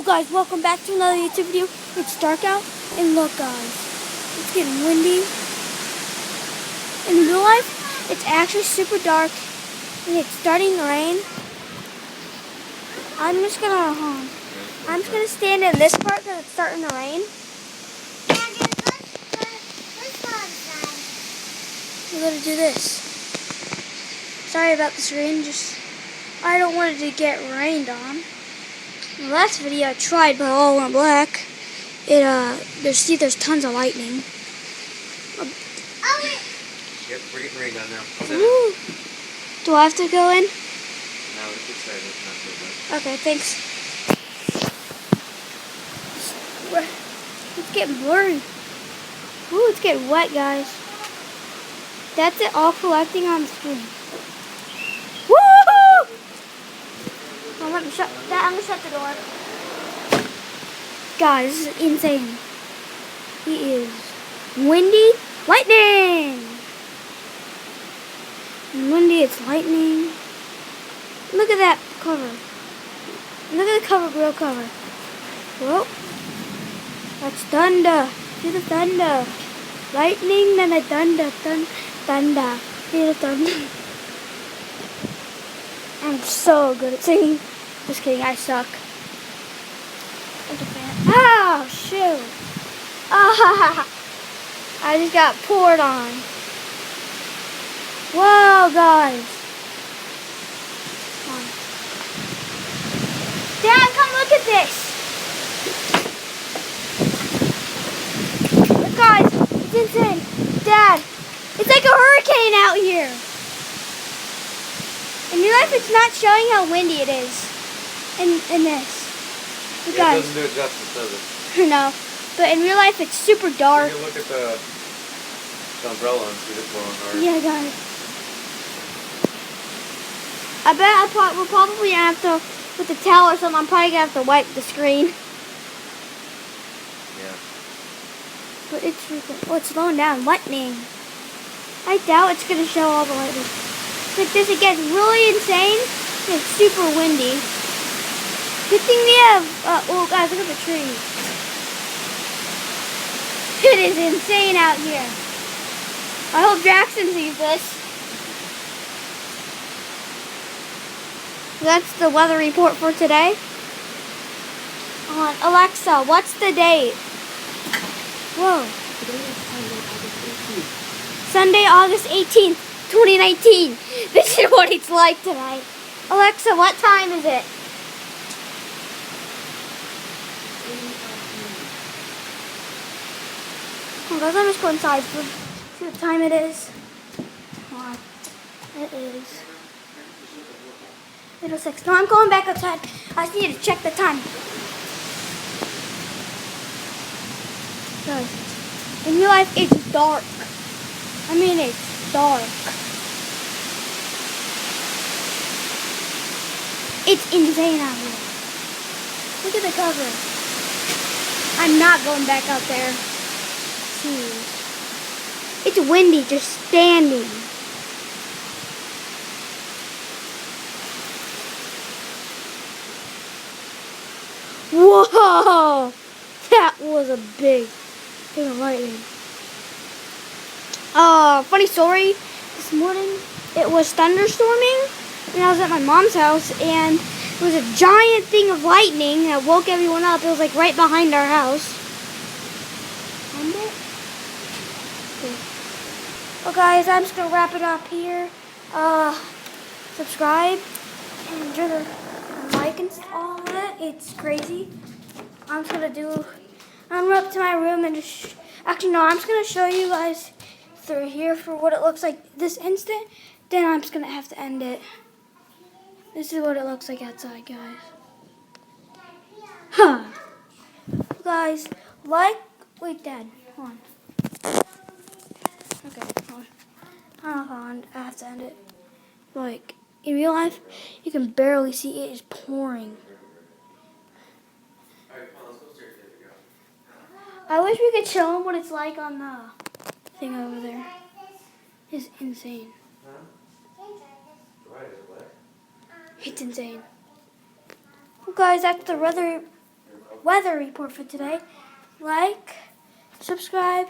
Well guys, welcome back to another YouTube video. It's dark out, and look guys, it's getting windy. In real life, it's actually super dark, and it's starting to rain. I'm just gonna stand in this part because it's starting to rain. We're gonna do this. Sorry about this rain, I don't want it to get rained on. In the last video I tried, but all went black. There's tons of lightning. Yep, we're getting rained on now. Ooh. Do I have to go in? No, it's excited. It's not so bad. Okay, thanks. It's getting blurry. Ooh, it's getting wet, guys. That's it all collecting on the screen. Woo! Oh, let me shut that. I'm gonna shut the door. Guys, this is insane. It is windy, lightning. And windy, it's lightning. Look at that cover. Look at the cover, real cover. Whoa. That's thunder. See the thunder. Lightning, then the thunder. Thunder. See the thunder. I'm so good at singing. Just kidding, I suck. Oh, shoot. Ah, I just got poured on. Whoa, guys. Come on. Dad, come look at this. Look, guys, it's insane. Dad, it's like a hurricane out here. In real life, it's not showing how windy it is in this. Look, Yeah, guys. it doesn't do it justice, does it? No, but in real life, it's super dark. You can look at the umbrella and see it blowing hard. Yeah, guys. I bet we'll probably have to, with the towel or something, I'm probably going to have to wipe the screen. Yeah. But it's slowing down. Lightning. I doubt it's going to show all the lightning. But this, it gets really insane. It's super windy. Good thing we have, oh guys, look at the trees. It is insane out here. I hope Jackson sees this. That's the weather report for today. Alexa, what's the date? Whoa. Sunday, August 18th, 2019. This is what it's like tonight. Alexa, what time is it? Oh, guys, I'm just going inside. See what time it is. Come on. It is 8:06. No, I'm going back outside. I just need to check the time. Guys, in real life, it's dark. I mean, it's dark. It's insane out here. Look at the cover. I'm not going back out there. It's windy, just standing. Whoa! That was a big lightning. Funny story. This morning, it was thunderstorming, and I was at my mom's house, and there was a giant thing of lightning that woke everyone up. It was like right behind our house. Well guys, I'm just going to wrap it up here. Subscribe and like and all that. It's crazy. I'm going up to my room and actually no, I'm just going to show you guys through here for what it looks like this instant. Then I'm just going to have to end it. This is what it looks like outside, guys. Huh. Guys, wait, Dad, hold on. Okay, hold on. I have to end it. Like, in real life, you can barely see it is pouring. I wish we could show them what it's like on the thing over there. It's insane. It's insane. Well, guys, that's the weather weather report for today. Like, subscribe,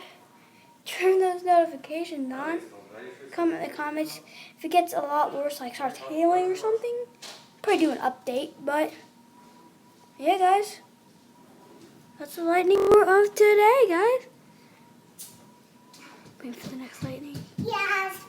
turn those notifications on. Comment in the comments if it gets a lot worse, like starts hailing or something. Probably do an update, but yeah, guys, that's the lightning of today, guys. Wait for the next lightning. Yes.